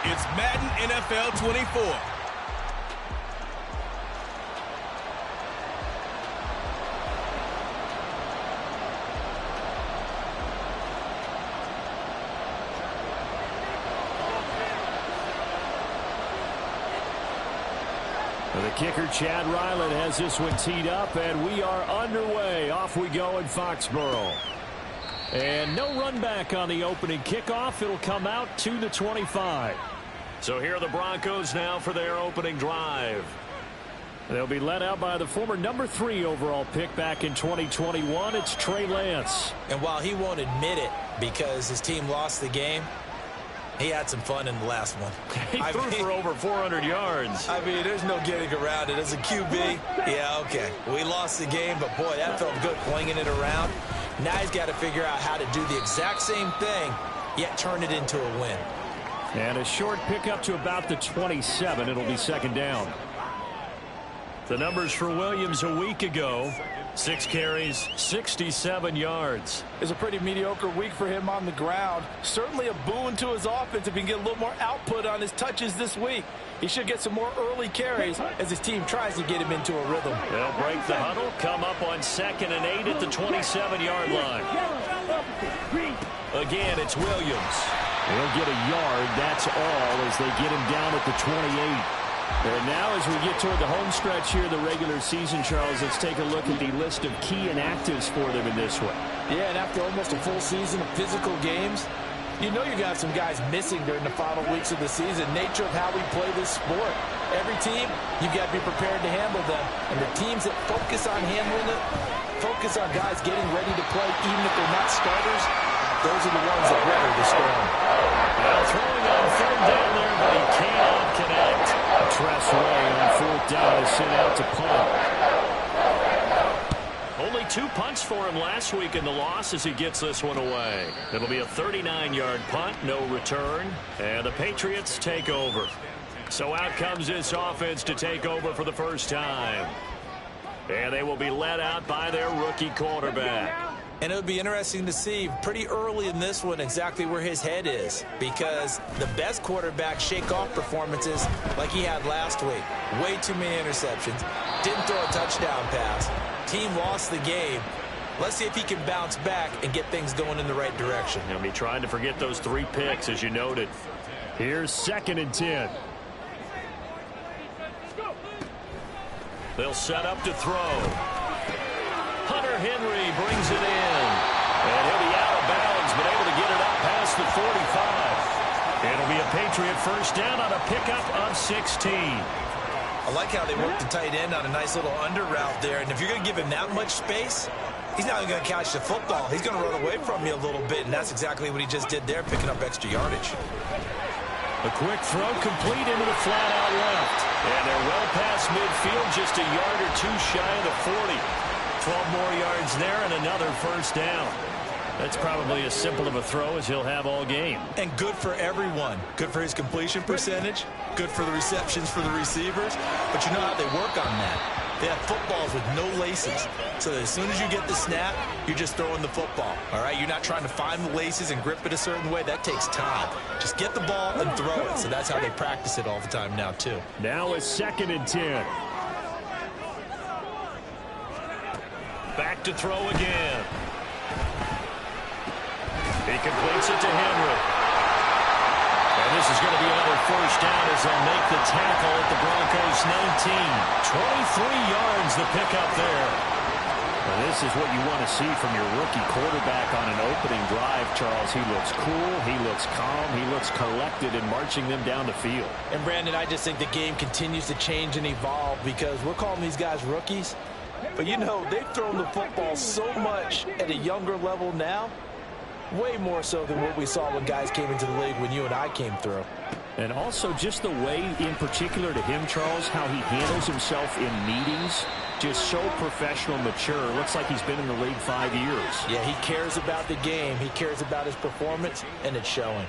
It's Madden NFL 24. The kicker, Chad Ryland, has this one teed up, and we are underway. Off we go in Foxborough. And no run back on the opening kickoff. It'll come out to the 25. So here are the Broncos now for their opening drive. They'll be led out by the former number 3 overall pick back in 2021. It's Trey Lance. And while he won't admit it because his team lost the game, he had some fun in the last one. He threw for over 400 yards. I mean, there's no getting around it. As a QB, yeah, okay. We lost the game, but, boy, that felt good flinging it around. Now he's got to figure out how to do the exact same thing, yet turn it into a win. And a short pickup to about the 27. It'll be second down. The numbers for Williams a week ago. 6 carries, 67 yards. It's a pretty mediocre week for him on the ground. Certainly a boon to his offense if he can get a little more output on his touches this week. He should get some more early carries as his team tries to get him into a rhythm. They'll break the huddle, come up on 2nd and 8 at the 27-yard line. Again, it's Williams. He'll get a yard, that's all, as they get him down at the 28. And now as we get toward the home stretch here, the regular season, Charles, let's take a look at the list of key inactives for them in this one. Yeah, and after almost a full season of physical games, you know you're going to have some guys missing during the final weeks of the season. Nature of how we play this sport. Every team, you've got to be prepared to handle them. And the teams that focus on handling it, focus on guys getting ready to play, even if they're not starters, those are the ones that weather the storm. Now throwing on 3rd down there, but he cannot connect. Tressway on 4th down is sent out to punt. Only 2 punts for him last week in the loss as he gets this one away. It'll be a 39-yard punt, no return, and the Patriots take over. So out comes this offense to take over for the first time. And they will be led out by their rookie quarterback. And it'll be interesting to see pretty early in this one exactly where his head is, because the best quarterbacks shake off performances like he had last week. Way too many interceptions. Didn't throw a touchdown pass. Team lost the game. Let's see if he can bounce back and get things going in the right direction. He'll be trying to forget those 3 picks, as you noted. Here's 2nd and 10. They'll set up to throw. Hunter Henry brings it in. And he'll be out of bounds, but able to get it up past the 45. It'll be a Patriot first down on a pickup of 16. I like how they work the tight end on a nice little under route there. And if you're going to give him that much space, he's not even going to catch the football. He's going to run away from you a little bit, and that's exactly what he just did there, picking up extra yardage. A quick throw complete into the flat out left. And they're well past midfield, just a yard or 2 shy of the 40. 12 more yards there and another first down. That's probably as simple of a throw as he'll have all game. And good for everyone. Good for his completion percentage. Good for the receptions for the receivers. But you know how they work on that. They have footballs with no laces. So that as soon as you get the snap, you're just throwing the football. All right? You're not trying to find the laces and grip it a certain way. That takes time. Just get the ball and throw it. So that's how they practice it all the time now, too. Now it's 2nd and 10. Back to throw again. He completes it to Henry. And this is going to be another first down as they'll make the tackle at the Broncos 19. 23 yards the pickup there. Well, this is what you want to see from your rookie quarterback on an opening drive, Charles. He looks cool, he looks calm, he looks collected in marching them down the field. And, Brandon, I just think the game continues to change and evolve because we're calling these guys rookies. But, you know, they've thrown the football so much at a younger level now, way more so than what we saw when guys came into the league when you and I came through. And also just the way, in particular to him, Charles, how he handles himself in meetings, just so professional, mature. Looks like he's been in the league 5 years. Yeah, he cares about the game. He cares about his performance, and it's showing.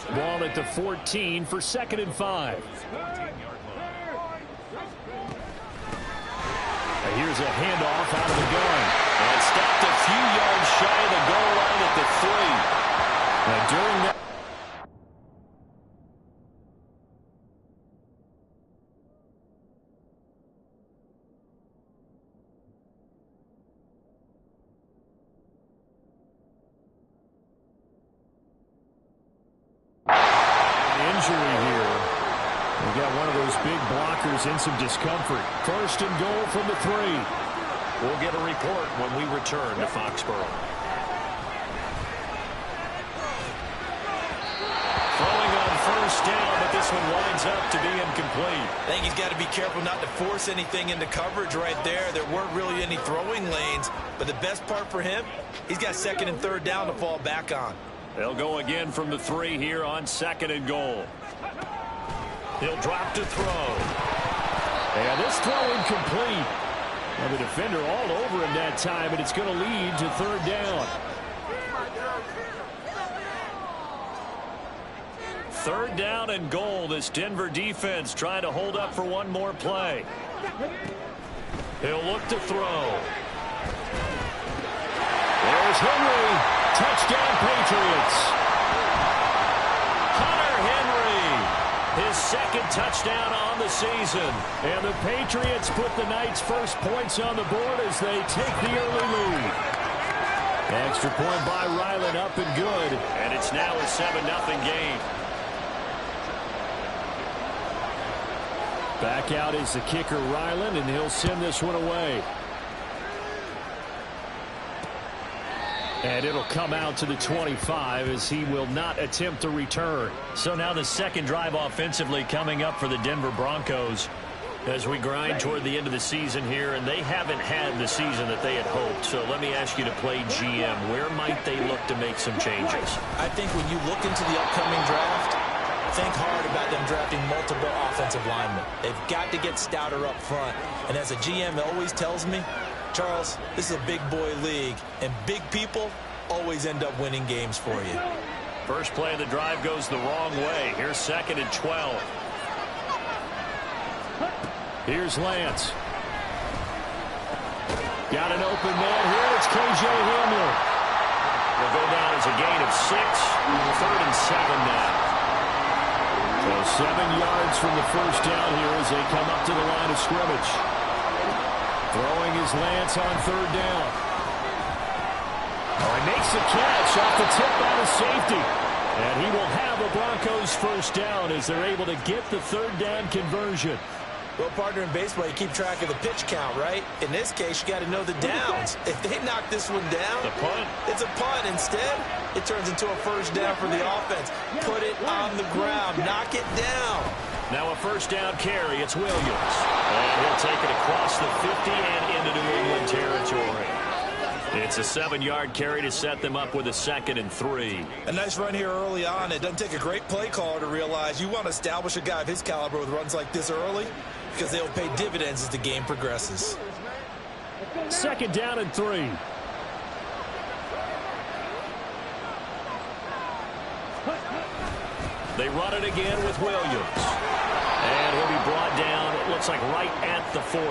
Ball at the 14 for 2nd and 5. Here's a handoff out of the gun. And stopped a few yards shy of the goal line at the 3. During that injury here. We got one of those big blockers in some discomfort. First and goal from the 3. We'll get a report when we return to Foxborough. Throwing on first down, but this one winds up to be incomplete. I think he's got to be careful not to force anything into coverage right there. There weren't really any throwing lanes, but the best part for him, he's got second and third down to fall back on. They'll go again from the 3 here on second and goal. He'll drop to throw. And this throw incomplete. Well, the defender all over him that time, and it's going to lead to third down. Third down and goal. This Denver defense trying to hold up for one more play. He'll look to throw. There's Henry. Touchdown, Patriots. Hunter Henry. His second touchdown on the season. And the Patriots put the Knights' first points on the board as they take the early lead. Extra point by Ryland, up and good. And it's now a 7-0 game. Back out is the kicker, Ryland, and he'll send this one away. And it'll come out to the 25 as he will not attempt to return. So now the second drive offensively coming up for the Denver Broncos as we grind toward the end of the season here, and they haven't had the season that they had hoped. So let me ask you to play GM. Where might they look to make some changes? I think when you look into the upcoming draft, think hard about them drafting multiple offensive linemen. They've got to get stouter up front. And as a GM always tells me, Charles, this is a big boy league, and big people always end up winning games for you. First play of the drive goes the wrong way. Here's second and 12. Here's Lance. Got an open man here. It's KJ Hamler. Will go down as a gain of 6. Third and 7 now. So 7 yards from the first down here as they come up to the line of scrimmage. Throwing is Lance on third down. Oh, he makes the catch off the tip out of safety. And he will have a Broncos first down as they're able to get the third down conversion. Well, partner, in baseball, you keep track of the pitch count, right? In this case, you got to know the downs. If they knock this one down, the punt. It's a punt. Instead, it turns into a first down for the offense. Put it on the ground. Knock it down. Now a first down carry. It's Williams. And he'll take it across the 50 and into New England territory. It's a 7-yard carry to set them up with a second and 3. A nice run here early on. It doesn't take a great play caller to realize you want to establish a guy of his caliber with runs like this early, because they'll pay dividends as the game progresses. Second down and 3. They run it again with Williams. And he'll be brought down, it looks like right at the 40.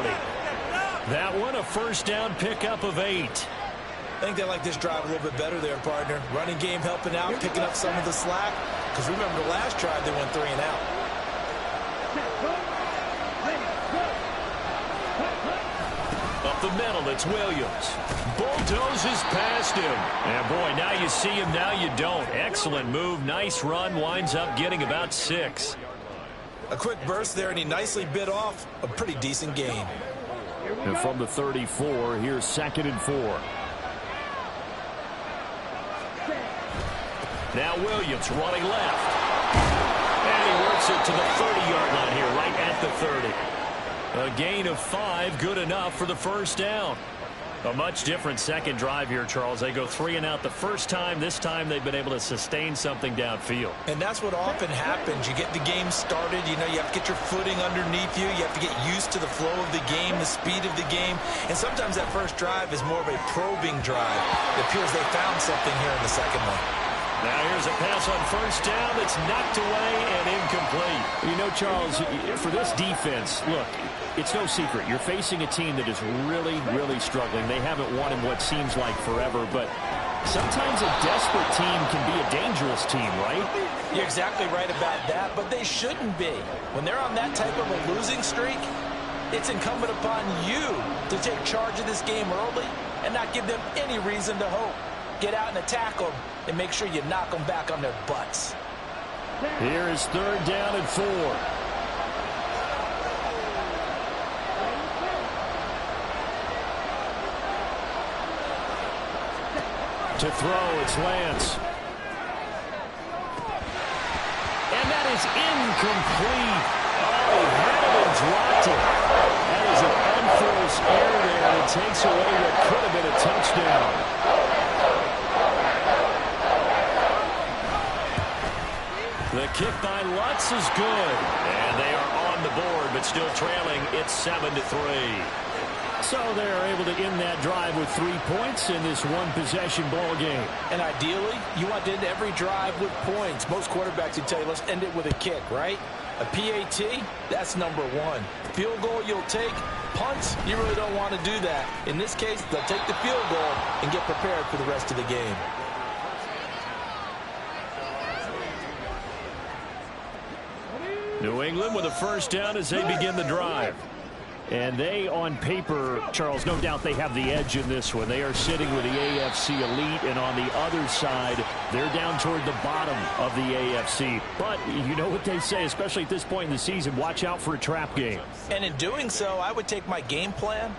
That one, a first down pickup of 8. I think they like this drive a little bit better there, partner. Running game helping out, picking up some of the slack. Because remember, the last drive they went 3 and out. Up the middle, it's Williams. Bulldozes past him. And boy, now you see him, now you don't. Excellent move, nice run, winds up getting about 6. A quick burst there, and he nicely bit off a pretty decent gain. And from the 34, here's second and 4. Now Williams running left. And he works it to the 30-yard line here, right at the 30. A gain of 5, good enough for the first down. A much different second drive here, Charles. They go 3 and out the first time. This time they've been able to sustain something downfield. And that's what often happens. You get the game started. You know, you have to get your footing underneath you. You have to get used to the flow of the game, the speed of the game. And sometimes that first drive is more of a probing drive. It appears they found something here in the second one. Now here's a pass on first down that's knocked away and incomplete. You know, Charles, for this defense, look, it's no secret. You're facing a team that is really, really struggling. They haven't won in what seems like forever, but sometimes a desperate team can be a dangerous team, right? You're exactly right about that, but they shouldn't be. When they're on that type of a losing streak, it's incumbent upon you to take charge of this game early and not give them any reason to hope. Get out and attack them and make sure you knock them back on their butts. Here is 3rd down and 4. To throw, it's Lance. And that is incomplete. Oh, he had it and dropped it. That is an unforced error there, and it takes away what could have been a touchdown. The kick by Lutz is good. And they are on the board, but still trailing. It's 7-3. So they're able to end that drive with 3 points in this one-possession ball game. And ideally, you want to end every drive with points. Most quarterbacks would tell you, let's end it with a kick, right? A PAT, that's number 1. Field goal you'll take. Punts, you really don't want to do that. In this case, they'll take the field goal and get prepared for the rest of the game. New England with a 1st down as they begin the drive. And they, on paper, Charles, no doubt they have the edge in this one. They are sitting with the AFC elite, and on the other side, they're down toward the bottom of the AFC. But you know what they say, especially at this point in the season, watch out for a trap game. And in doing so, I would take my game plan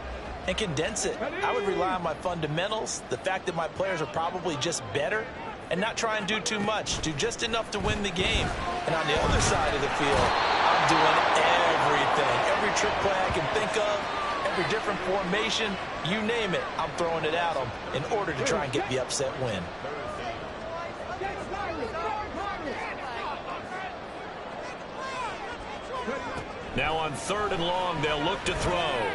and condense it. I would rely on my fundamentals, the fact that my players are probably just better, and not try and do too much, do just enough to win the game. And on the other side of the field, I'm doing everything. Every trick play I can think of, every different formation, you name it, I'm throwing it at them in order to try and get the upset win. Now on 3rd and long, they'll look to throw.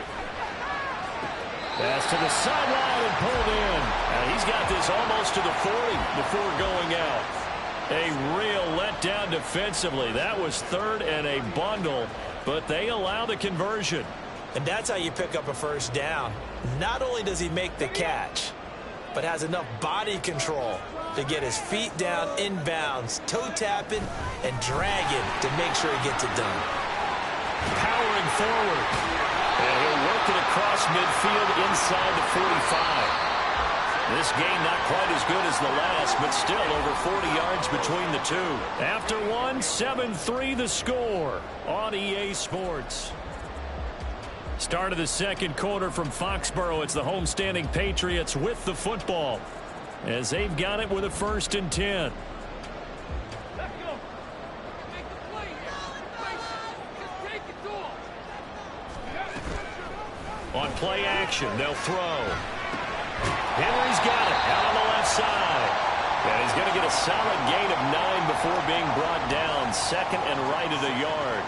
Pass to the sideline and pulled in. And he's got this almost to the 40 before going out. A real letdown defensively. That was 3rd and a bundle, but they allow the conversion. And that's how you pick up a 1st down. Not only does he make the catch, but has enough body control to get his feet down inbounds, toe tapping and dragging to make sure he gets it done. Powering forward. And he'll work it across midfield inside the 45. This game not quite as good as the last, but still over 40 yards between the two. After one, 7-3 the score on EA Sports. Start of the 2nd quarter from Foxborough. It's the homestanding Patriots with the football as they've got it with a 1st and 10. On play action, they'll throw. Henry's got it out on the left side. And he's going to get a solid gain of 9 before being brought down. 2nd and right at a yard.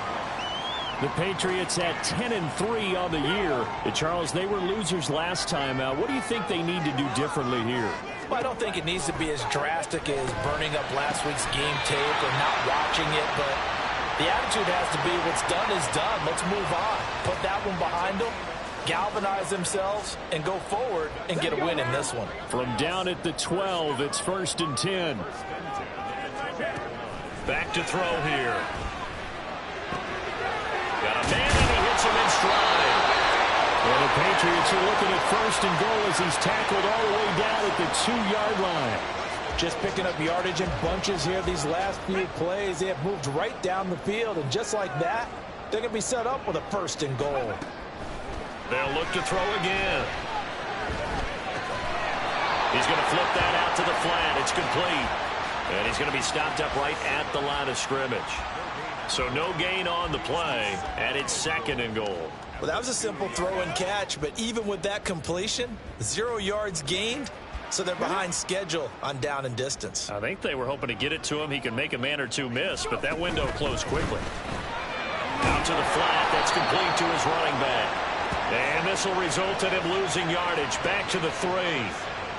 The Patriots at 10-3 on the year. Charles, they were losers last time out. What do you think they need to do differently here? Well, I don't think it needs to be as drastic as burning up last week's game tape or not watching it, but the attitude has to be what's done is done. Let's move on. Put that one behind them. Galvanize themselves and go forward and get a win in this one. From down at the 12, it's 1st and 10. Back to throw here. Got a man and he hits him in stride. And the Patriots are looking at 1st and goal as he's tackled all the way down at the 2-yard line. Just picking up yardage in bunches here these last few plays. They have moved right down the field, and just like that, they're going to be set up with a 1st and goal. They'll look to throw again. He's going to flip that out to the flat. It's complete. And he's going to be stopped up right at the line of scrimmage. So no gain on the play, and it's 2nd and goal. Well, that was a simple throw and catch, but even with that completion, 0 yards gained, so they're behind schedule on down and distance. I think they were hoping to get it to him. He can make a man or two miss, but that window closed quickly. Out to the flat. That's complete to his running back. And this will result in him losing yardage. Back to the 3.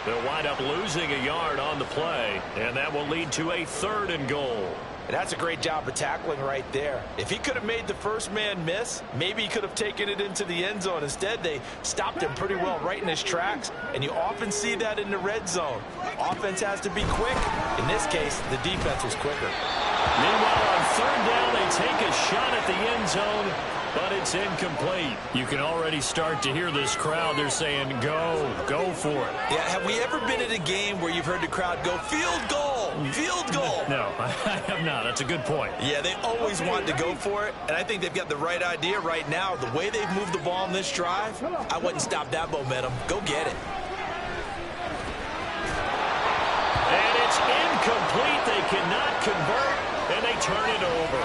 They'll wind up losing a yard on the play, and that will lead to a 3rd and goal. And that's a great job of tackling right there. If he could have made the first man miss, maybe he could have taken it into the end zone. Instead, they stopped him pretty well right in his tracks, and you often see that in the red zone. Offense has to be quick. In this case, the defense was quicker. Meanwhile, on 3rd down, they take a shot at the end zone, but it's incomplete. You can already start to hear this crowd. They're saying, go for it. Yeah, have we ever been at a game where you've heard the crowd go, field goal? Field goal. No, I have not. That's a good point. Yeah, they always want to go for it, and I think they've got the right idea right now. The way they've moved the ball in this drive, I wouldn't stop that momentum. Go get it. And it's incomplete. They cannot convert, and they turn it over.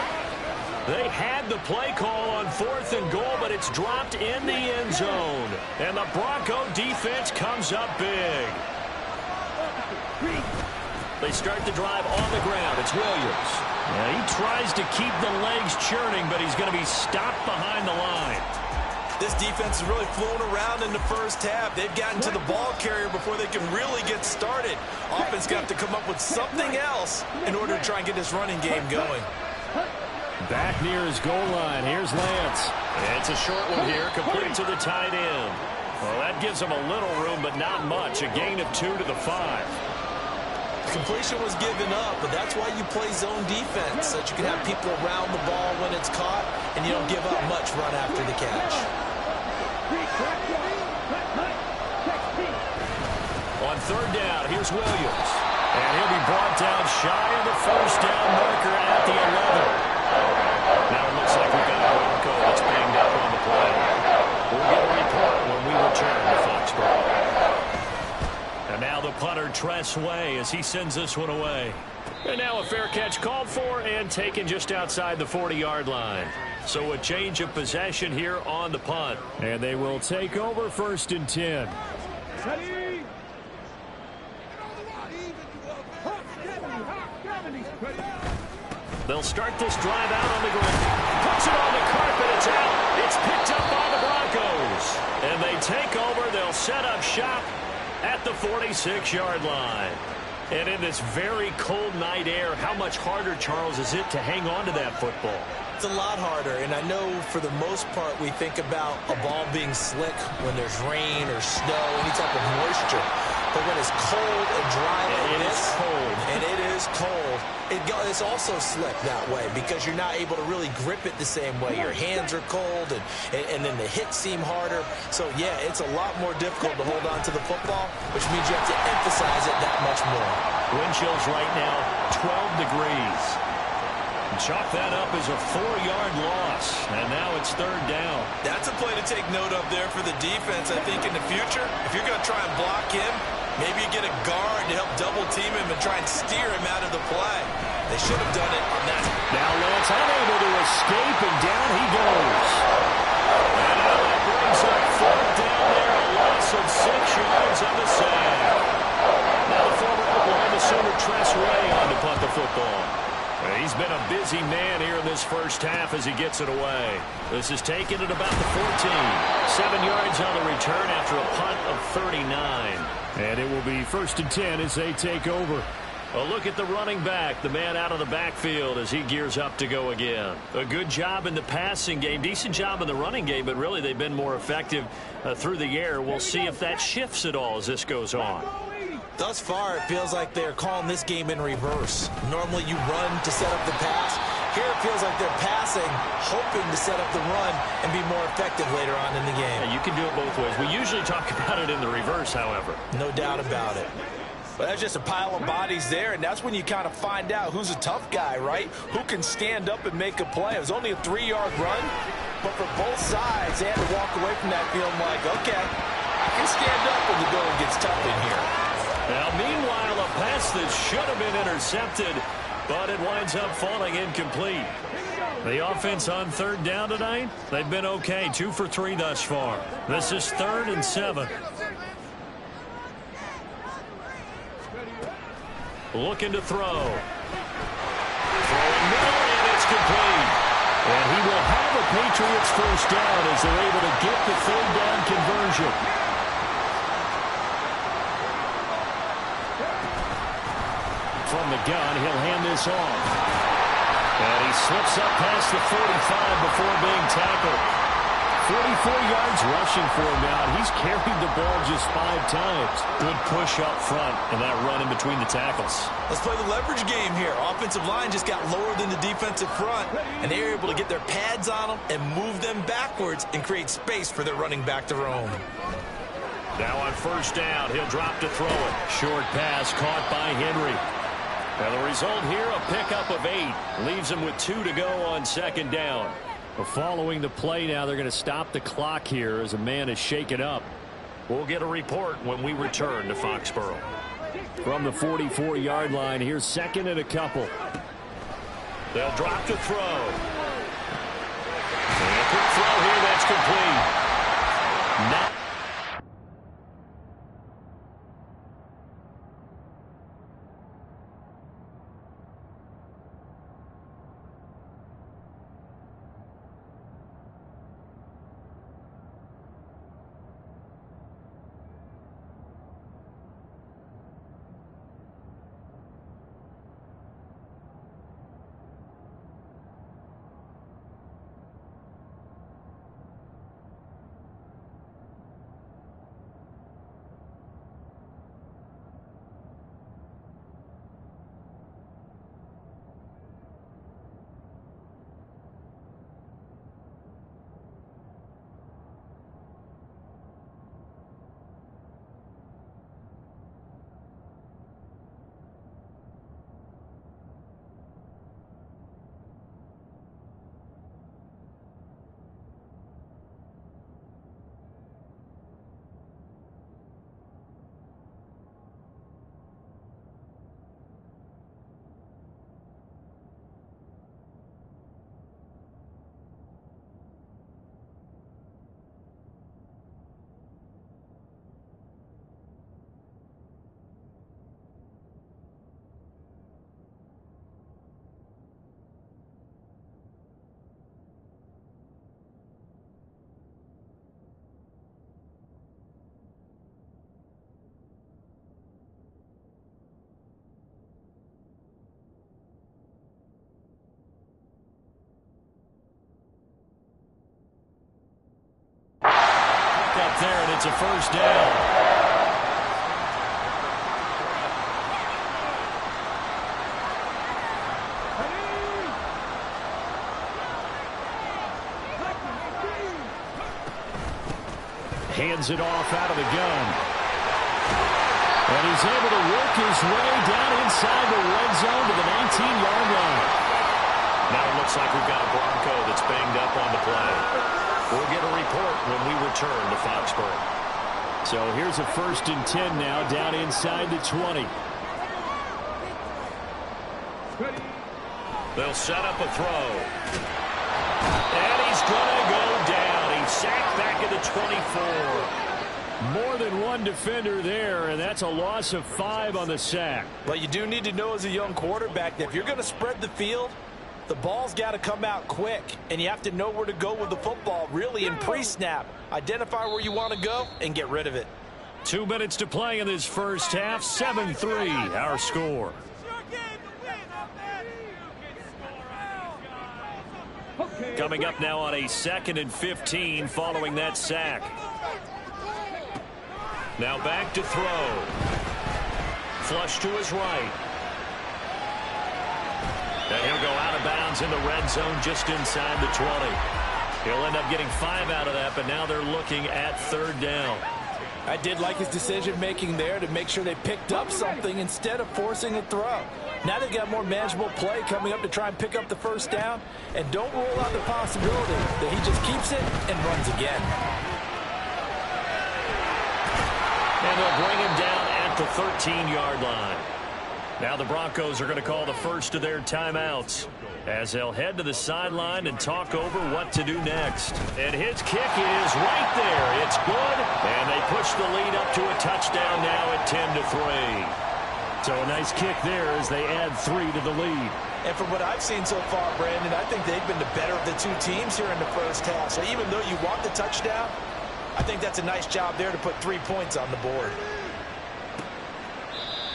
They had the play call on 4th and goal, but it's dropped in the end zone. And the Bronco defense comes up big. They start the drive on the ground. It's Williams. He tries to keep the legs churning, but he's going to be stopped behind the line. This defense has really flown around in the first half. They've gotten to the ball carrier before they can really get started. Offense got to come up with something else in order to try and get this running game going. Back near his goal line. Here's Lance. It's a short one here, complete to the tight end. Well, that gives him a little room, but not much. A gain of 2 to the 5. Completion was given up, but that's why you play zone defense, so that you can have people around the ball when it's caught, and you don't give up much run after the catch. On 3rd down, here's Williams. And he'll be brought down shy of the first down marker at the 11. Now it looks like we've got a Bronco that's banged up on the play. We'll get a report when we return to Foxborough. And now the punter, Tress Way, as he sends this one away. And now a fair catch called for and taken just outside the 40-yard line. So a change of possession here on the punt. And they will take over 1st and 10. They'll start this drive out on the ground. Puts it on the carpet. It's out. It's picked up by the Broncos. And they take over. They'll set up shop at the 46-yard line. And in this very cold night air, how much harder, Charles, is it to hang on to that football? It's a lot harder, and I know for the most part we think about a ball being slick when there's rain or snow, any type of moisture. But when it's cold and dry like this, and it is cold, it's also slick that way because you're not able to really grip it the same way. Your hands are cold, and then the hits seem harder. So, yeah, it's a lot more difficult to hold on to the football, which means you have to emphasize it that much more. Wind chills right now, 12 degrees. Chalk that up as a 4-yard loss, and now it's 3rd down. That's a play to take note of there for the defense, I think, in the future. If you're going to try and block him, maybe you get a guard to help double-team him and try and steer him out of the play. They should have done it on that. Now Lance unable to escape, and down he goes. And now that brings up 4th down there, a loss of 6 yards on the sack. Now the former Oklahoma Sooner Tress Way on to punt the football. He's been a busy man here in this first half as he gets it away. This is taken at about the 14. 7 yards on the return after a punt of 39. And it will be 1st and 10 as they take over. A look at the running back, the man out of the backfield as he gears up to go again. A good job in the passing game, decent job in the running game, but really they've been more effective through the air. We'll see if that shifts at all as this goes on. Thus far, it feels like they're calling this game in reverse. Normally you run to set up the pass. Here it feels like they're passing, hoping to set up the run and be more effective later on in the game. Yeah, you can do it both ways. We usually talk about it in the reverse, however. No doubt about it. But that's just a pile of bodies there, and that's when you kind of find out who's a tough guy, right? Who can stand up and make a play. It was only a 3-yard run, but for both sides, they had to walk away from that feeling like, okay, I can stand up when the going gets tough in here. Now, meanwhile, a pass that should have been intercepted, but it winds up falling incomplete. The offense on 3rd down tonight, they've been okay. 2 for 3 thus far. This is 3rd and 7. Looking to throw. Throwing middle, and it's complete. And he will have a Patriots first down as they're able to get the 3rd down conversion. From the gun, he'll hand this off. And he slips up past the 45 before being tackled. 44 yards rushing for him now. He's carried the ball just 5 times. Good push up front and that run in between the tackles. Let's play the leverage game here. Offensive line just got lower than the defensive front, and they were able to get their pads on them and move them backwards and create space for their running back to roam. Now on 1st down, he'll drop to throw it. Short pass caught by Henry. And the result here, a pickup of 8. Leaves them with 2 to go on second down. Well, following the play now, they're going to stop the clock here as a man is shaken up. We'll get a report when we return to Foxborough. From the 44-yard line, here's second and a couple. They'll drop to throw. And a quick throw here that's complete. Now up there, and it's a first down. Hands it off out of the gun. And he's able to work his way down inside the red zone to the 19-yard line. Now it looks like we've got a Bronco that's banged up on the play. We'll get a report when we return to Foxborough. So here's a 1st and 10 now, down inside the 20. They'll set up a throw. And he's going to go down. He's sacked back at the 24. More than one defender there, and that's a loss of 5 on the sack. But you do need to know as a young quarterback that if you're going to spread the field, the ball's got to come out quick, and you have to know where to go with the football, really in pre-snap. Identify where you want to go and get rid of it. 2 minutes to play in this first half. 7-3, our score. Coming up now on a 2nd and 15 following that sack. Now back to throw. Flush to his right. And he'll go out of bounds in the red zone just inside the 20. He'll end up getting 5 out of that, but now they're looking at 3rd down. I did like his decision-making there to make sure they picked up something instead of forcing a throw. Now they've got more manageable play coming up to try and pick up the 1st down, and don't rule out the possibility that he just keeps it and runs again. And they'll bring him down at the 13-yard line. Now the Broncos are going to call the first of their timeouts as they'll head to the sideline and talk over what to do next. And his kick is right there. It's good. And they push the lead up to a touchdown now at 10-3. So a nice kick there as they add 3 to the lead. And from what I've seen so far, Brandon, I think they've been the better of the 2 teams here in the first half. So even though you want the touchdown, I think that's a nice job there to put 3 points on the board.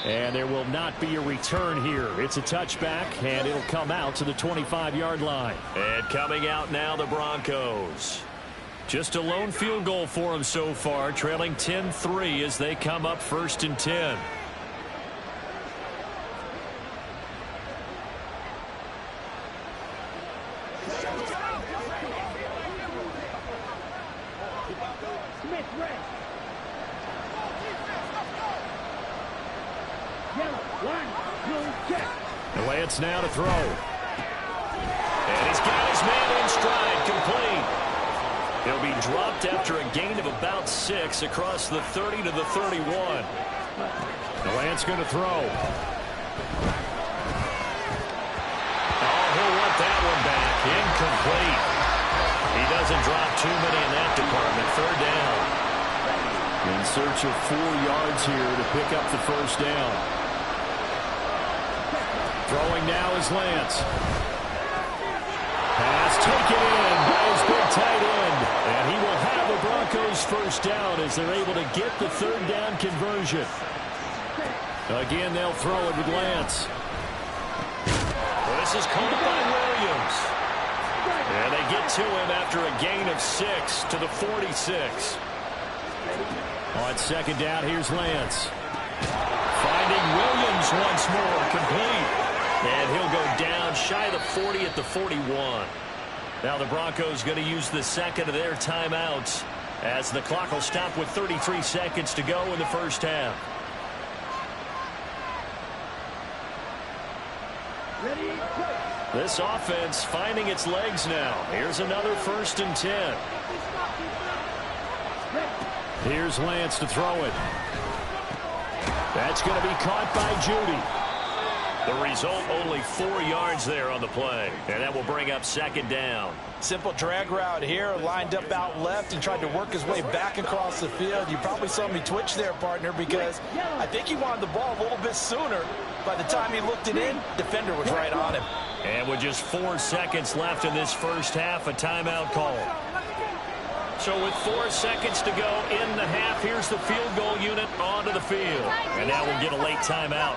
And there will not be a return here. It's a touchback, and it'll come out to the 25-yard line. And coming out now, the Broncos. Just a lone field goal for them so far, trailing 10-3 as they come up 1st and 10. And Lance now to throw. And he's got his man in stride, complete. He'll be dropped after a gain of about 6 across the 30 to the 31. And Lance going to throw. Oh, he'll want that one back. Incomplete. He doesn't drop too many in that department. 3rd down. In search of 4 yards here to pick up the 1st down. Throwing now is Lance. Pass taken in by his big tight end. And he will have the Broncos 1st down as they're able to get the 3rd down conversion. Again, they'll throw it with Lance. Well, this is caught by Williams. And they get to him after a gain of 6 to the 46. On 2nd down, here's Lance. Finding Williams once more, complete. And he'll go down shy of the 40 at the 41. Now the Broncos going to use the 2nd of their timeouts as the clock will stop with 33 seconds to go in the 1st half. This offense finding its legs now. Here's another 1st and 10. Here's Lance to throw it. That's going to be caught by Judy. The result, only 4 yards there on the play. And that will bring up 2nd down. Simple drag route here, lined up out left and tried to work his way back across the field. You probably saw me twitch there, partner, because I think he wanted the ball a little bit sooner. By the time he looked it in, defender was right on him. And with just 4 seconds left in this 1st half, a timeout call. So with 4 seconds to go in the half, here's the field goal unit onto the field. And now we'll get a late timeout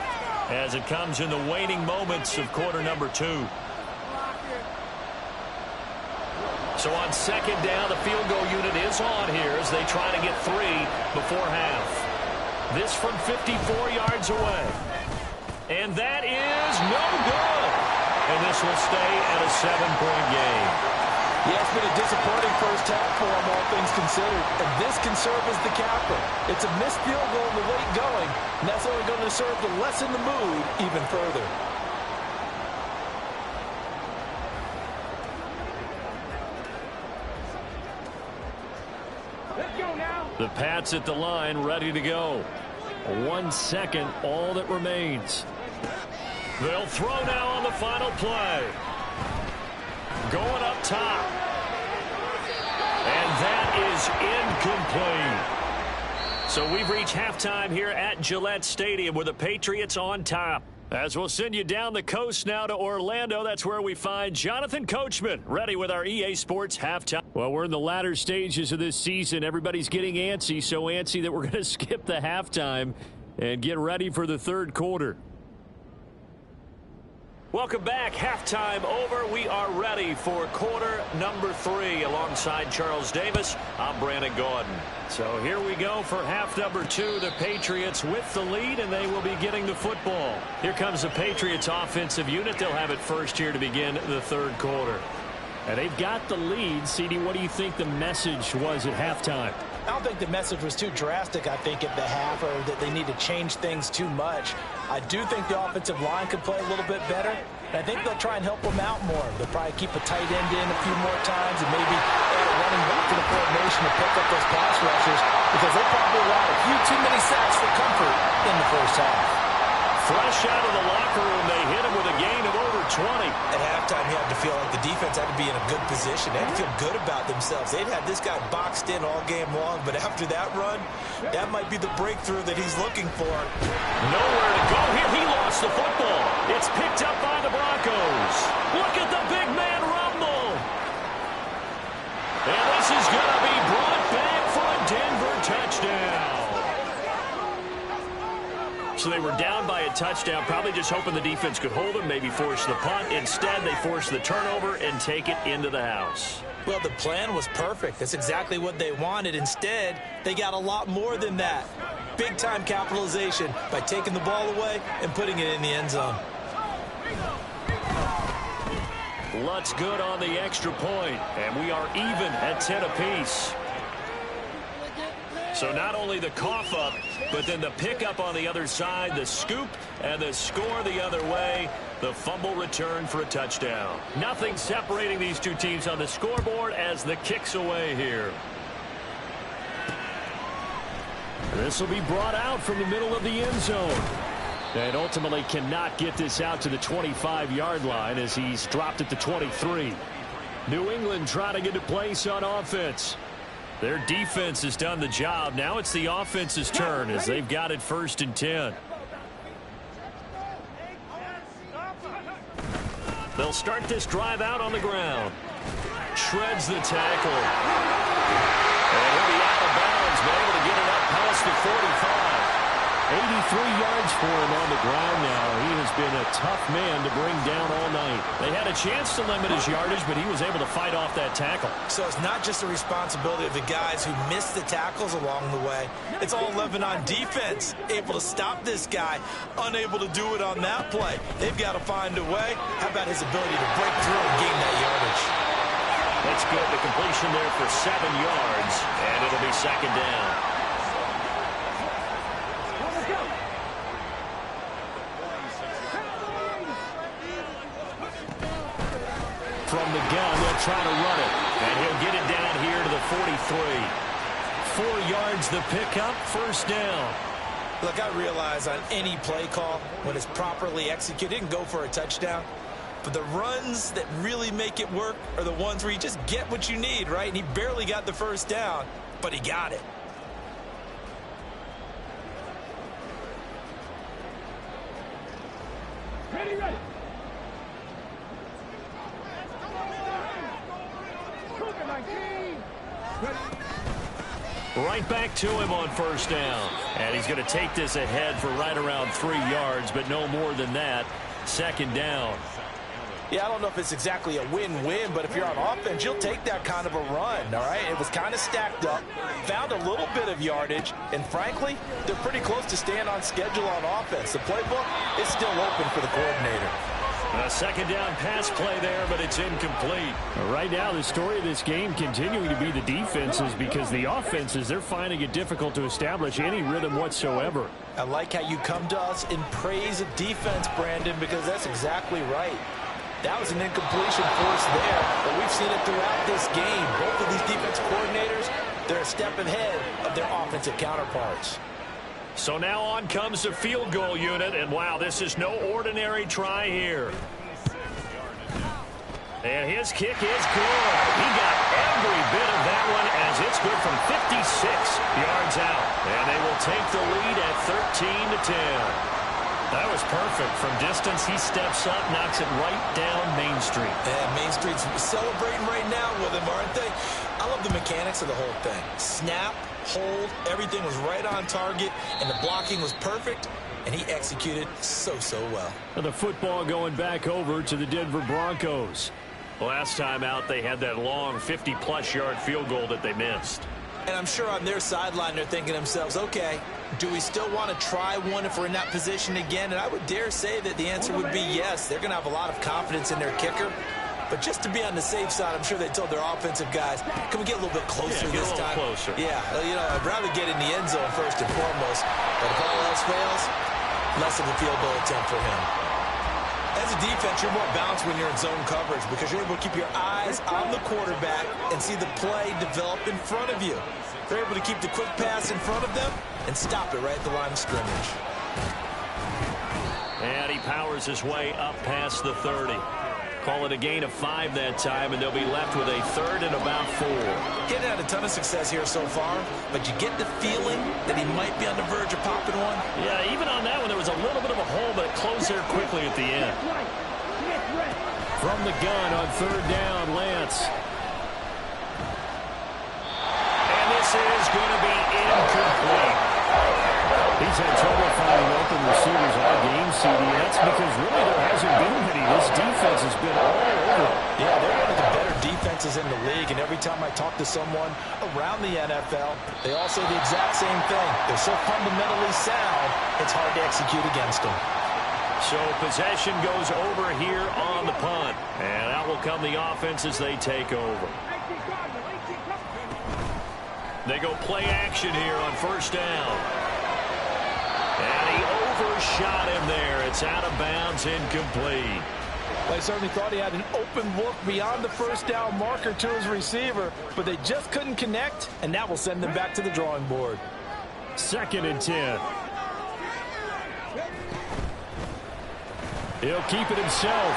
as it comes in the waning moments of quarter number 2. So on 2nd down, the field goal unit is on here as they try to get 3 before half. This from 54 yards away. And that is no good. And this will stay at a 7-point game. Yeah, it's been a disappointing 1st half for him, all things considered. And this can serve as the capper. It's a missed field goal in the late going, and that's only going to serve to lessen the mood even further. The Pats at the line, ready to go. 1 second, all that remains. They'll throw now on the final play. Going up top. And that is incomplete. So we've reached halftime here at Gillette Stadium with the Patriots on top. As we'll send you down the coast now to Orlando, that's where we find Jonathan Coachman ready with our EA Sports halftime. Well, we're in the latter stages of this season. Everybody's getting antsy, so antsy that we're going to skip the halftime and get ready for the 3rd quarter. Welcome back. Halftime over. We are ready for quarter number 3 alongside Charles Davis. I'm Brandon Gaudin. So here we go for half number 2. The Patriots with the lead, and they will be getting the football. Here comes the Patriots offensive unit. They'll have it first here to begin the 3rd quarter. And they've got the lead. CD, what do you think the message was at halftime? I don't think the message was too drastic, I think, at the half, or that they need to change things too much. I do think the offensive line could play a little bit better, and I think they'll try and help them out more. They'll probably keep a tight end in a few more times and maybe add a running back to the formation to pick up those pass rushers, because they probably allowed a few too many sacks for comfort in the 1st half. Fresh out of the locker room, they hit him with a gain of over 20. At halftime, you had to feel like the defense had to be in a good position. They had to feel good about themselves. They'd had this guy boxed in all game long, but after that run, that might be the breakthrough that he's looking for. Nowhere to go here. He lost the football. It's picked up by the Broncos. Look at the big man rumble. And this is going to be brought back for a Denver touchdown. So they were down by a touchdown, probably just hoping the defense could hold them, maybe force the punt. Instead, they force the turnover and take it into the house. Well, the plan was perfect. That's exactly what they wanted. Instead, they got a lot more than that. Big-time capitalization by taking the ball away and putting it in the end zone. Lutz good on the extra point, and we are even at 10 apiece. So not only the cough up, but then the pickup on the other side, the scoop, and the score the other way. The fumble return for a touchdown. Nothing separating these two teams on the scoreboard as the kick's away here. This will be brought out from the middle of the end zone. And ultimately cannot get this out to the 25-yard line as he's dropped at the 23. New England trying to get to place on offense. Their defense has done the job. Now it's the offense's turn as they've got it 1st and 10. They'll start this drive out on the ground. Shreds the tackle. And he'll be out of bounds, but able to get it up past the 45. 83 yards for him on the ground now. He has been a tough man to bring down all night. They had a chance to limit his yardage, but he was able to fight off that tackle. So it's not just the responsibility of the guys who missed the tackles along the way. It's all 11 on defense. Able to stop this guy. Unable to do it on that play. They've got to find a way. How about his ability to break through and gain that yardage? That's good. The completion there for 7 yards, and it'll be 2nd down. From the gun, they'll try to run it. And he'll get it down here to the 43. 4 yards the pickup, 1st down. Look, I realize on any play call, when it's properly executed, it can go for a touchdown. But the runs that really make it work are the ones where you just get what you need, right? And he barely got the 1st down, but he got it. Ready. Right back to him on 1st down. And he's going to take this ahead for right around 3 yards, but no more than that. 2nd down. Yeah, I don't know if it's exactly a win-win, but if you're on offense, you'll take that kind of a run, all right? It was kind of stacked up, found a little bit of yardage, and frankly, they're pretty close to staying on schedule on offense. The playbook is still open for the coordinator. A 2nd down pass play there, but it's incomplete. Right now, the story of this game continuing to be the defenses, because the offenses, they're finding it difficult to establish any rhythm whatsoever. I like how you come to us in praise of defense, Brandon, because that's exactly right. That was an incompletion force there, but we've seen it throughout this game. Both of these defense coordinators, they're a step ahead of their offensive counterparts. So now on comes the field goal unit, and wow, this is no ordinary try here. And his kick is good. He got every bit of that one as it's good from 56 yards out. And they will take the lead at 13-10. That was perfect. From distance, he steps up, knocks it right down Main Street. Yeah, Main Street's celebrating right now with him, aren't they? I love the mechanics of the whole thing. Snap, hold, everything was right on target, and the blocking was perfect, and he executed so well. And the football going back over to the Denver Broncos. Last time out, they had that long 50-plus yard field goal that they missed. And I'm sure on their sideline they're thinking to themselves, okay, do we still want to try one if we're in that position again? And I would dare say that the answer would be yes. They're going to have a lot of confidence in their kicker. But just to be on the safe side, I'm sure they told their offensive guys, can we get a little bit closer this time? Closer. Yeah, you know, I'd rather get in the end zone first and foremost. But if all else fails, less of a field goal attempt for him. As a defense, you're more balanced when you're in zone coverage because you're able to keep your eyes on the quarterback and see the play develop in front of you. They're able to keep the quick pass in front of them and stop it right at the line of scrimmage. And he powers his way up past the 30. Call it a gain of 5 that time, and they'll be left with a 3rd and about 4. He hadn't had a ton of success here so far, but you get the feeling that he might be on the verge of popping one. Yeah, even on that one, there was a little bit of a hole, but it closed there quickly at the end. From the gun on 3rd down, Lance. And this is going to be incomplete. He's had trouble finding open receivers all game, CD. That's because really there hasn't been many. This defense has been all over. Yeah, they're one of the better defenses in the league, and every time I talk to someone around the NFL, they all say the exact same thing. They're so fundamentally sound, it's hard to execute against them. So possession goes over here on the punt, and out will come the offense as they take over. They go play action here on first down. And he overshot him there. It's out of bounds, incomplete. They certainly thought he had an open look beyond the first down marker to his receiver, but they just couldn't connect, and that will send them back to the drawing board. 2nd and 10. He'll keep it himself.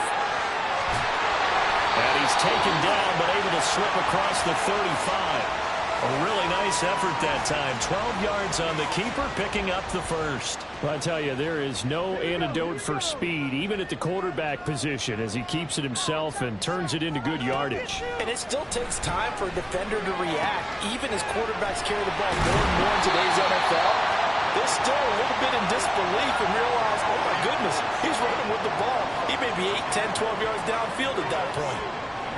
And he's taken down, but able to slip across the 35. A really nice effort that time. 12 yards on the keeper, picking up the first. Well, I tell you, there is no antidote for speed, even at the quarterback position, as he keeps it himself and turns it into good yardage. And it still takes time for a defender to react, even as quarterbacks carry the ball more and more in today's NFL. They're still a little bit in disbelief and realize, oh my goodness, he's running with the ball. He may be 8, 10, 12 yards downfield at that point.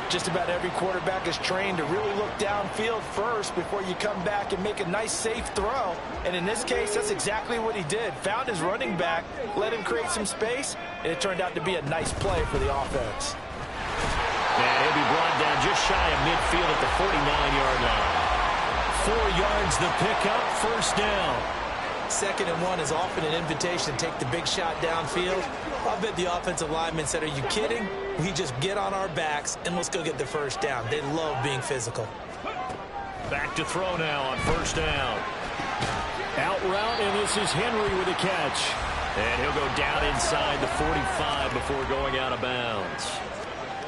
Just about every quarterback is trained to really look downfield first before you come back and make a nice, safe throw. And in this case, that's exactly what he did. Found his running back, let him create some space, and it turned out to be a nice play for the offense. And he'll be brought down just shy of midfield at the 49-yard line. 4 yards the pickup, first down. 2nd and 1 is often an invitation to take the big shot downfield. I bet the offensive lineman said, are you kidding? We just get on our backs and let's go get the first down. They love being physical. Back to throw now on first down. Out route, and this is Henry with a catch. And he'll go down inside the 45 before going out of bounds.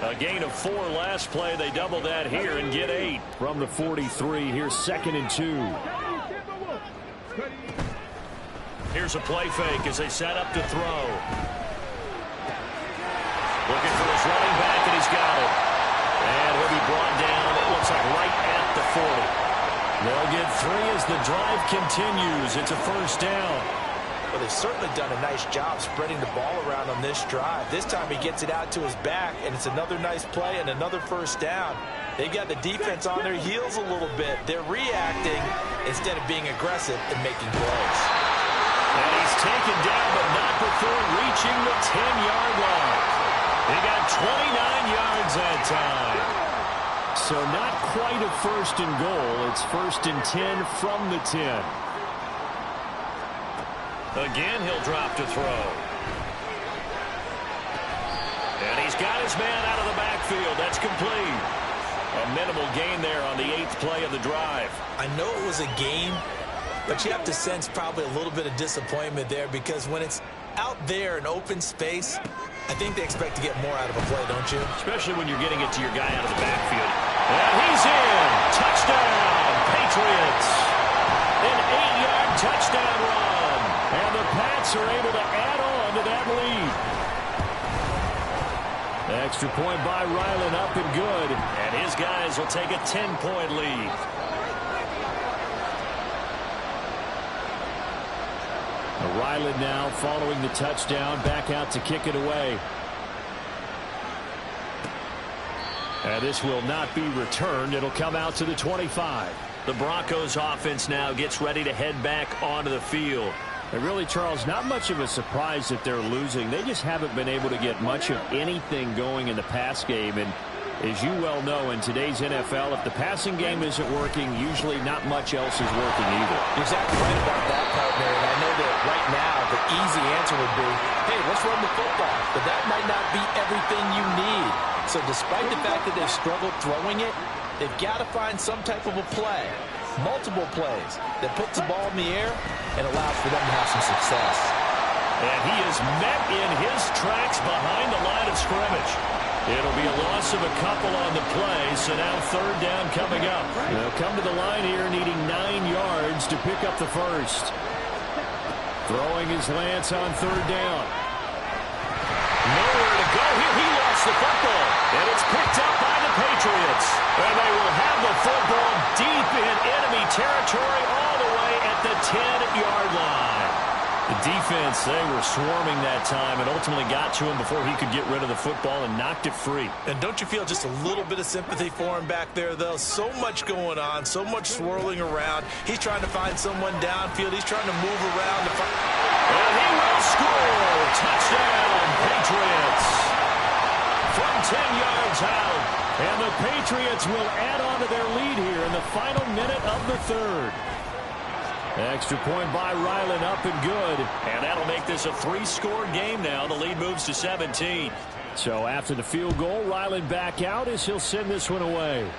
A gain of 4 last play. They double that here and get 8. From the 43, here's 2nd and 2. Here's a play fake as they set up to throw. Looking for his running back, and he's got it. And he'll be brought down, it looks like right at the 40. They'll get 3 as the drive continues. It's a first down. Well, they've certainly done a nice job spreading the ball around on this drive. This time he gets it out to his back, and it's another nice play and another first down. They've got the defense on their heels a little bit. They're reacting instead of being aggressive and making plays. And he's taken down, but not before reaching the 10-yard line. He got 29 yards that time. So not quite a first and goal. It's 1st and 10 from the 10. Again, he'll drop to throw. And he's got his man out of the backfield. That's complete. A minimal gain there on the 8th play of the drive. I know it was a gain, but you have to sense probably a little bit of disappointment there because when it's out there in open space, I think they expect to get more out of a play, don't you? Especially when you're getting it to your guy out of the backfield. And he's in. Touchdown, Patriots. An 8-yard touchdown run. And the Pats are able to add on to that lead. The extra point by Ryland up and good. And his guys will take a 10-point lead. Ryland now following the touchdown, back out to kick it away. And this will not be returned. It'll come out to the 25. The Broncos offense now gets ready to head back onto the field. And really, Charles, not much of a surprise that they're losing. They just haven't been able to get much of anything going in the pass game. And as you well know, in today's NFL, if the passing game isn't working, usually not much else is working either. You're exactly right about that, partner. And I know that right now the easy answer would be, hey, let's run the football. But that might not be everything you need. So despite the fact that they've struggled throwing it, they've got to find some type of a play, multiple plays, that puts the ball in the air and allows for them to have some success. And he is met in his tracks behind the line of scrimmage. It'll be a loss of a couple on the play, so now third down coming up. They'll come to the line here needing 9 yards to pick up the first. Throwing his Lance on third down. Nowhere to go here. He lost the football. And it's picked up by the Patriots. And they will have the football deep in enemy territory all the way at the 10-yard line. The defense, they were swarming that time and ultimately got to him before he could get rid of the football and knocked it free. And don't you feel just a little bit of sympathy for him back there, though? So much going on, so much swirling around. He's trying to find someone downfield. He's trying to move around. And he will score. Touchdown, Patriots. From 10 yards out, And the Patriots will add on to their lead here in the final minute of the third. Extra point by Ryland, up and good. And that'll make this a 3-score game now. The lead moves to 17. So after the field goal, Ryland back out as he'll send this one away.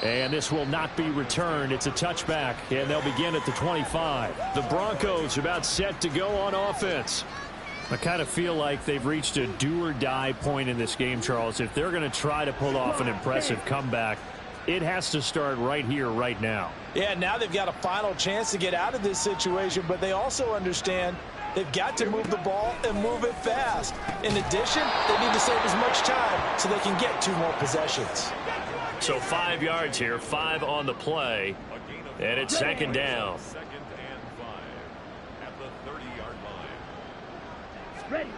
And this will not be returned. It's a touchback, and they'll begin at the 25. The Broncos about set to go on offense. I kind of feel like they've reached a do-or-die point in this game, Charles. If they're going to try to pull off an impressive comeback, it has to start right here, right now. Yeah, now they've got a final chance to get out of this situation, but they also understand they've got to move the ball and move it fast. In addition, they need to save as much time so they can get 2 more possessions. So 5 yards here, 5 on the play, and it's second down. Second and 5 at the 30-yard line. Ready.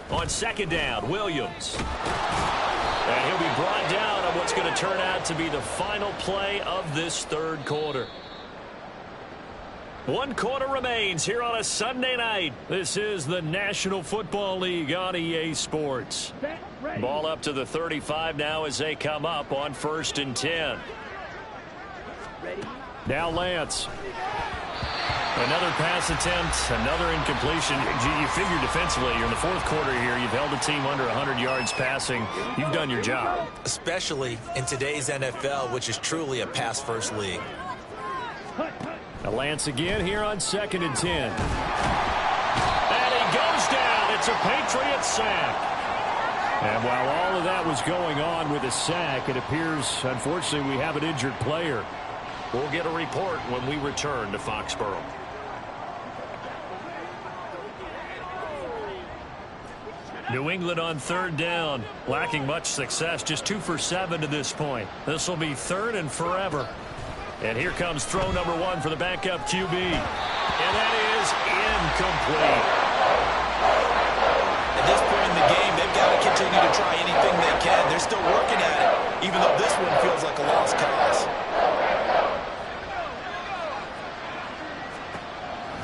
On second down, Williams. And he'll be brought down on what's going to turn out to be the final play of this third quarter. 1 quarter remains here on a Sunday night. This is the National Football League on EA Sports. Ball up to the 35 now as they come up on 1st and 10. Now Lance. Another pass attempt, another incompletion. You figure defensively, you're in the 4th quarter here. You've held a team under 100 yards passing. You've done your job. Especially in today's NFL, which is truly a pass-first league. Now Lance again here on 2nd and 10. And he goes down. It's a Patriots sack. And while all of that was going on with a sack, it appears, unfortunately, we have an injured player. We'll get a report when we return to Foxborough. New England on 3rd down, lacking much success, just 2 for 7 to this point. This will be 3rd and forever. And here comes throw number 1 for the backup QB. And that is incomplete. At this point in the game, they've got to continue to try anything they can. They're still working at it, even though this one feels like a lost cause.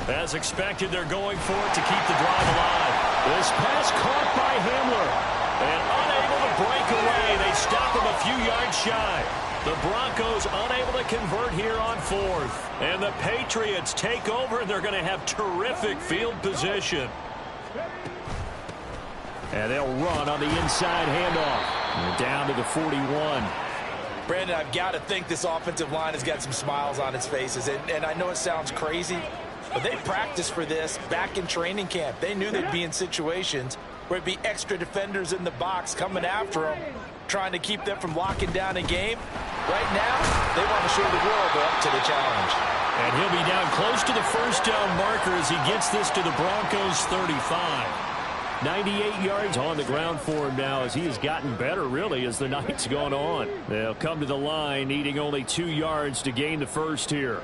As expected, they're going for it to keep the drive alive. This pass caught by Hamler. And unable to break away. They stop him a few yards shy. The Broncos unable to convert here on 4th. And the Patriots take over, and they're going to have terrific field position. And they'll run on the inside handoff. And down to the 41. Brandon, I've got to think this offensive line has got some smiles on its faces. And I know it sounds crazy, but they practiced for this back in training camp. They knew they'd be in situations where it'd be extra defenders in the box coming after them, trying to keep them from locking down a game. Right now, they want to show the world they're up to the challenge. And he'll be down close to the 1st down marker as he gets this to the Broncos 35. 98 yards on the ground for him now as he has gotten better, really, as the night's gone on. They'll come to the line, needing only 2 yards to gain the first here.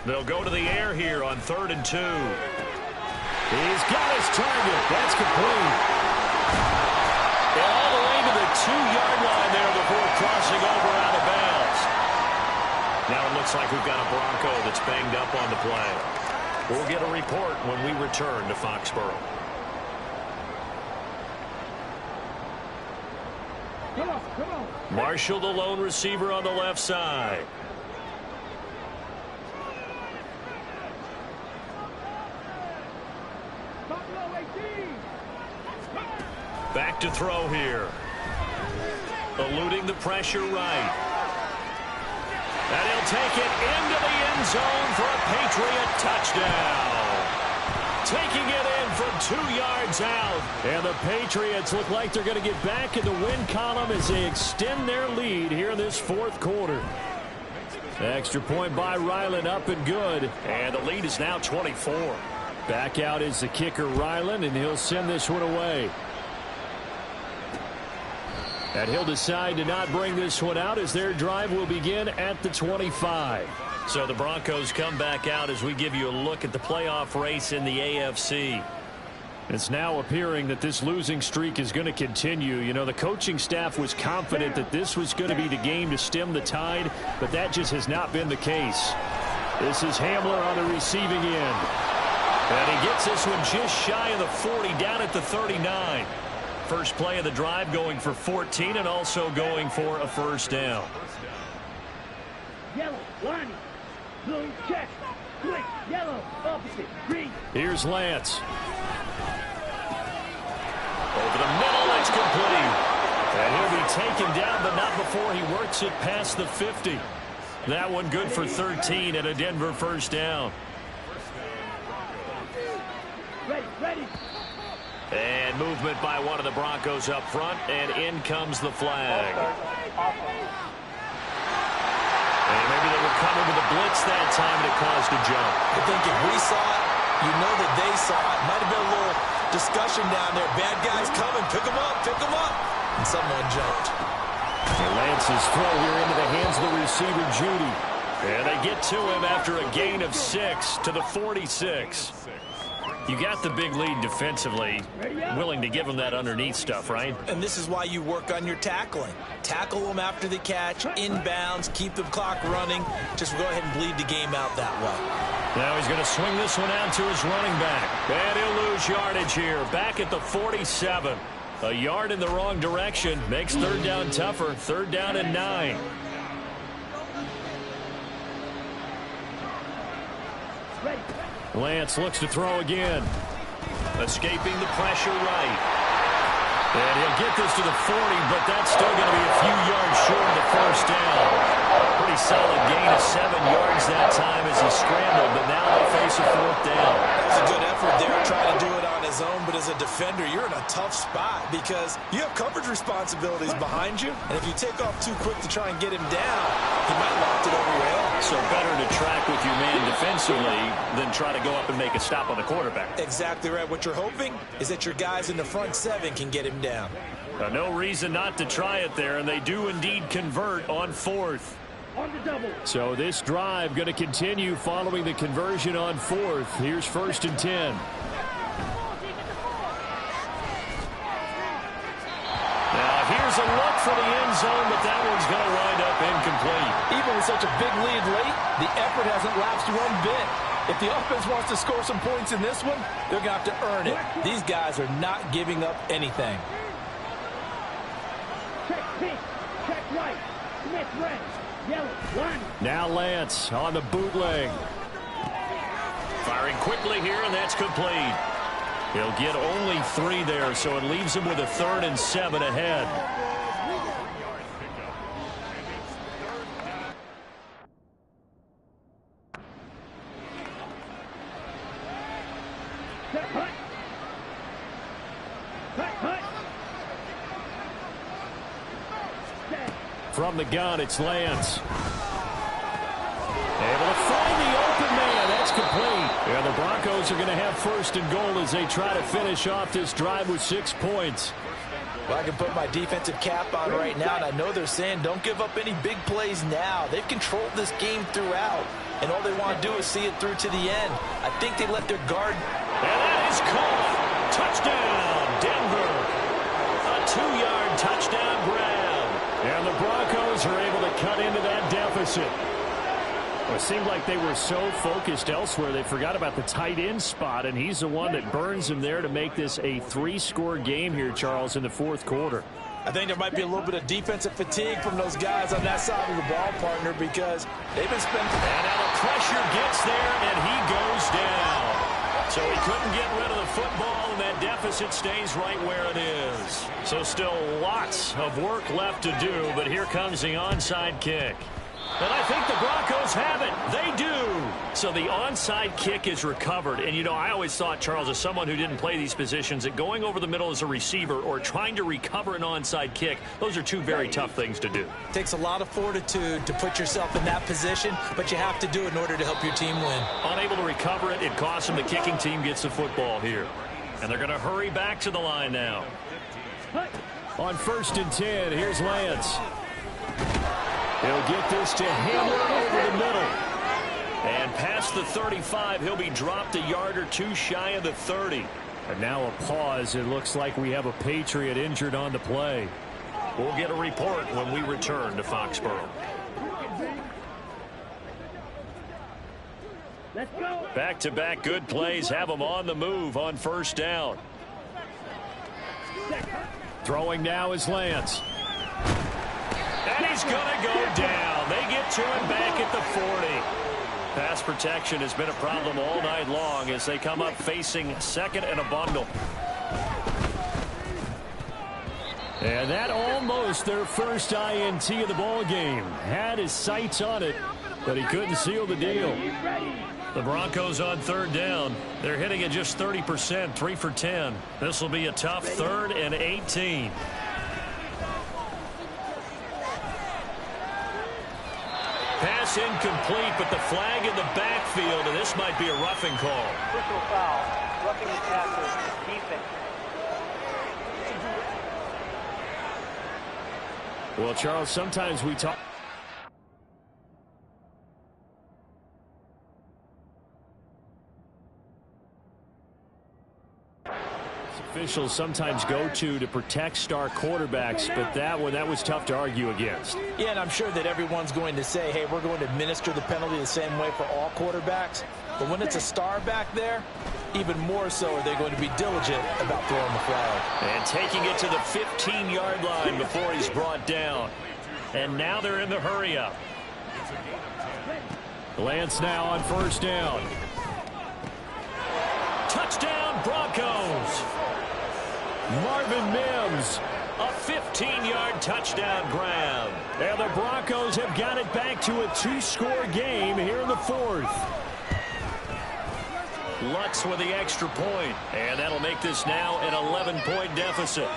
They'll go to the air here on 3rd and 2. He's got his target. That's complete. And all the way to the 2-yard line there before crossing over out of bounds. Now it looks like we've got a Bronco that's banged up on the play. We'll get a report when we return to Foxborough. Come on. Marshall, the lone receiver on the left side. Back to throw here. Eluding the pressure right. And he'll take it into the end zone for a Patriot touchdown. Taking it in from 2 yards out. And the Patriots look like they're going to get back in the win column as they extend their lead here in this 4th quarter. Extra point by Ryland, up and good. And the lead is now 24. Back out is the kicker, Ryland, and he'll send this one away. And he'll decide to not bring this one out as their drive will begin at the 25. So the Broncos come back out as we give you a look at the playoff race in the AFC. It's now appearing that this losing streak is going to continue. You know, the coaching staff was confident that this was going to be the game to stem the tide, but that just has not been the case. This is Hamler on the receiving end. And he gets this one just shy of the 40, down at the 39. First play of the drive going for 14 and also going for a first down. Yellow, lining, blue, check, quick, yellow, opposite, green. Here's Lance. Over the middle, that's complete. And he'll be taken down, but not before he works it past the 50. That one good for 13 and a Denver first down. Ready. And movement by one of the Broncos up front, and in comes the flag. And maybe they were coming with a blitz that time, and it caused a jump. I think if we saw it, you know that they saw it. Might have been a little discussion down there. Bad guys coming. Pick them up. And someone jumped. And Lance's throw here into the hands of the receiver, Judy. And they get to him after a gain of 6 to the 46. You got the big lead defensively, willing to give them that underneath stuff, right? And this is why you work on your tackling. Tackle them after the catch, inbounds, keep the clock running. Just go ahead and bleed the game out that way. Now he's going to swing this one out to his running back. And he'll lose yardage here, back at the 47. A yard in the wrong direction makes third down tougher. Third down and 9. Lance looks to throw again. Escaping the pressure right. And he'll get this to the 40, but that's still going to be a few yards short of the first down. Pretty solid gain of 7 yards that time as he scrambled, but now they face a fourth down. That's a good effort there, trying to do it on his own, but as a defender, you're in a tough spot because you have coverage responsibilities behind you, and if you take off too quick to try and get him down, he might loft it over your head. So better to track with your man defensively than try to go up and make a stop on the quarterback. Exactly right. What you're hoping is that your guys in the front 7 can get him down. No reason not to try it there, and they do indeed convert on fourth. On the double. So this drive going to continue following the conversion on fourth. Here's first and 10. Now here's a look for the end zone, but that one's going to wind up incomplete. Even with such a big lead late, the effort hasn't lapsed one bit. If the offense wants to score some points in this one, they're going to have to earn it. These guys are not giving up anything. Check pink, check right, Smith red, yellow, line. Now Lance on the bootleg. Firing quickly here, and that's complete. He'll get only 3 there, so it leaves him with a 3rd and 7 ahead. From the gun, it's Lance. Able to find the open man. That's complete. And the Broncos are going to have first and goal as they try to finish off this drive with 6 points. Well, I can put my defensive cap on right now, and I know they're saying don't give up any big plays now. They've controlled this game throughout, and all they want to do is see it through to the end. I think they let their guard. And that is caught. Touchdown, Denver. A 2-yard touchdown grab. And the Broncos are able to cut into that deficit. Well, it seemed like they were so focused elsewhere they forgot about the tight end spot, and he's the one that burns them there to make this a 3-score game here, Charles, in the fourth quarter. I think there might be a little bit of defensive fatigue from those guys on that side of the ball, partner, because they've been spending. And now the pressure gets there, and he goes down. So he couldn't get rid of the football, and that deficit stays right where it is. So still lots of work left to do, but here comes the onside kick. And I think the Broncos have it. They do. So the onside kick is recovered. And, you know, I always thought, Charles, as someone who didn't play these positions, that going over the middle as a receiver or trying to recover an onside kick, those are two very tough things to do. It takes a lot of fortitude to put yourself in that position, but you have to do it in order to help your team win. Unable to recover it, it costs them. The kicking team gets the football here. And they're going to hurry back to the line now. On first and 10, here's Lance. He'll get this to Hamler over the middle. And past the 35, he'll be dropped a yard or two shy of the 30. And now a pause. It looks like we have a Patriot injured on the play. We'll get a report when we return to Foxborough. Let's go. Back-to-back good plays have them on the move on first down. Throwing now is Lance. And he's going to go down. They get to him back at the 40. Pass protection has been a problem all night long as they come up facing second and a bundle. And that almost their first INT of the ball game. Had his sights on it, but he couldn't seal the deal. The Broncos on third down. They're hitting at just 30%, 3 for 10. This will be a tough 3rd and 18. Pass incomplete, but the flag in the backfield, and this might be a roughing call. Personal foul, roughing the passer, defense. Well, Charles, sometimes we talk. Officials sometimes go to protect star quarterbacks, but that was tough to argue against. Yeah, and I'm sure that everyone's going to say, hey, we're going to administer the penalty the same way for all quarterbacks. But when it's a star back there, even more so are they going to be diligent about throwing the flag. And taking it to the 15-yard line before he's brought down. And now they're in the hurry-up. Lance now on first down. Touchdown, Broncos! Marvin Mims. A 15-yard touchdown grab. And the Broncos have got it back to a 2-score game here in the 4th. Lutz with the extra point. And that'll make this now an 11-point deficit.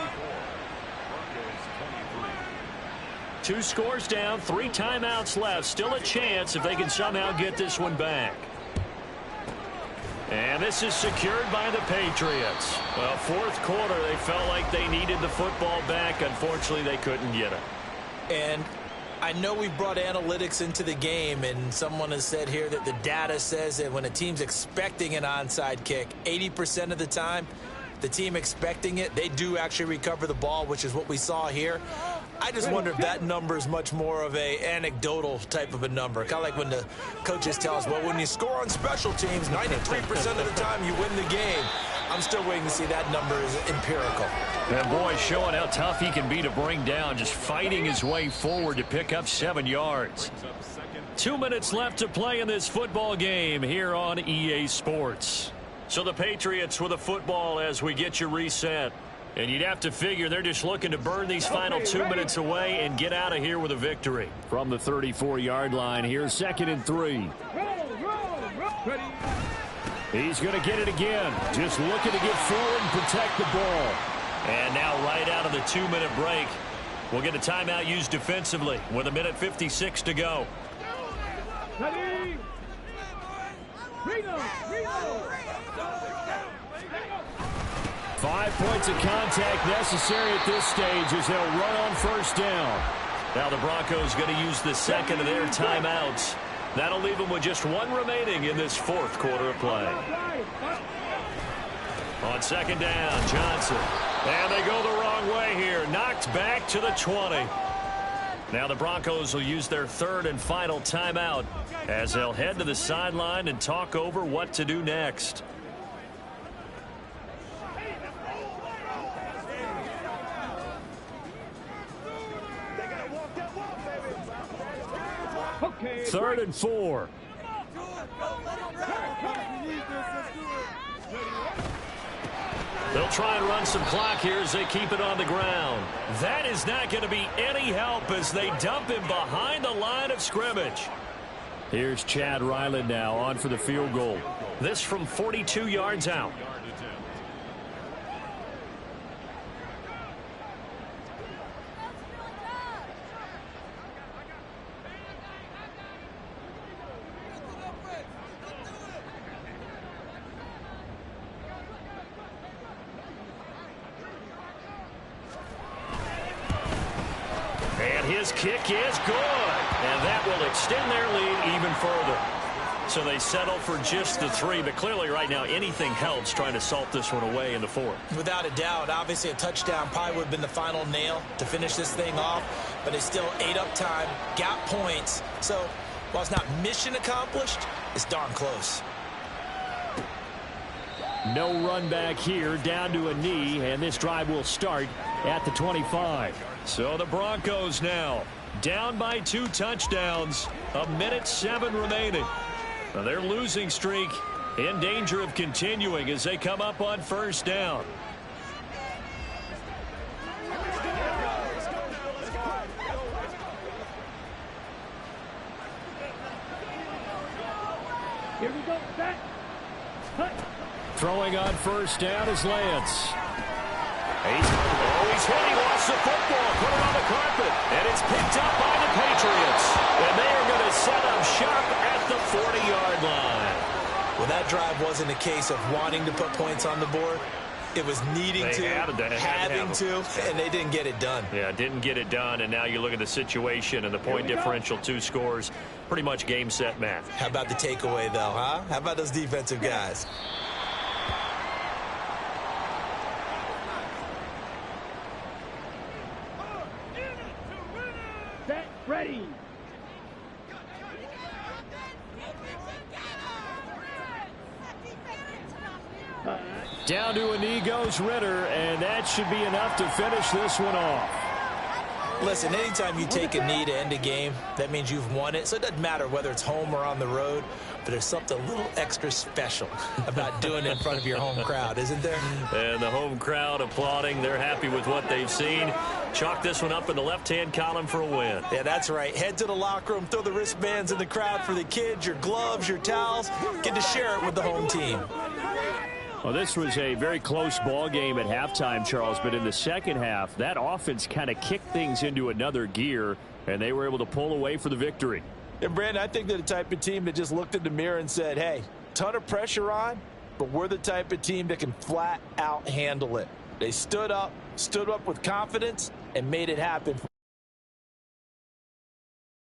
2 scores down, 3 timeouts left. Still a chance if they can somehow get this one back. And this is secured by the Patriots. Well, 4th quarter, they felt like they needed the football back. Unfortunately, they couldn't get it. And I know we brought analytics into the game, and someone has said here that the data says that when a team's expecting an onside kick, 80% of the time, the team expecting it, they do actually recover the ball, which is what we saw here. I just wonder if that number is much more of a anecdotal type of a number. Kind of like when the coaches tell us, well, when you score on special teams, 93% of the time you win the game. I'm still waiting to see that number is empirical. And boy, showing how tough he can be to bring down, just fighting his way forward to pick up 7 yards. 2 minutes left to play in this football game here on EA Sports. So the Patriots with a football as we get you reset. And you'd have to figure they're just looking to burn these final 2 minutes away and get out of here with a victory. From the 34-yard line, here's 2nd and 3. He's going to get it again. Just looking to get forward and protect the ball. And now right out of the 2-minute break, we'll get a timeout used defensively with 1:56 to go. 5 points of contact necessary at this stage as they'll run on first down. Now the Broncos going to use the second of their timeouts. That'll leave them with just 1 remaining in this 4th quarter of play. On 2nd down, Johnson. And they go the wrong way here. Knocked back to the 20. Now the Broncos will use their 3rd and final timeout as they'll head to the sideline and talk over what to do next. Okay. 3rd and 4. They'll try and run some clock here as they keep it on the ground. That is not going to be any help as they dump him behind the line of scrimmage. Here's Chad Ryland now on for the field goal. This from 42 yards out. His kick is good, and that will extend their lead even further. So they settle for just the 3, but clearly right now anything helps trying to salt this one away in the 4th. Without a doubt, obviously a touchdown probably would have been the final nail to finish this thing off, but it's still ate up time, got points. So While it's not mission accomplished, it's darn close. No run back here, down to a knee, and this drive will start at the 25. So the Broncos now down by 2 touchdowns. 1:07 remaining. Now their losing streak in danger of continuing as they come up on first down. Here we go. Set. Hut. Throwing on first down is Lance. He's hit. He lost the football. Put it on the carpet. And it's picked up by the Patriots. And they are going to set up shop at the 40-yard line. Well, that drive wasn't a case of wanting to put points on the board. It was needing to, having to, and they didn't get it done. Yeah, didn't get it done, and now you look at the situation and the point differential, 2 scores, pretty much game, set, match. How about the takeaway, though, huh? How about those defensive guys? Set. Ready. Down to a knee goes Ritter, and that should be enough to finish this one off. Listen, anytime you take a knee to end a game, that means you've won it. So it doesn't matter whether it's home or on the road, but there's something a little extra special about doing it in front of your home crowd, isn't there? And the home crowd applauding. They're happy with what they've seen. Chalk this one up in the left-hand column for a win. Yeah, that's right. Head to the locker room, throw the wristbands in the crowd for the kids, your gloves, your towels. Get to share it with the home team. Well, this was a very close ball game at halftime, Charles, but in the second half, that offense kind of kicked things into another gear, and they were able to pull away for the victory. And, Brandon, I think they're the type of team that just looked in the mirror and said, hey, ton of pressure on, but we're the type of team that can flat out handle it. They stood up with confidence, and made it happen.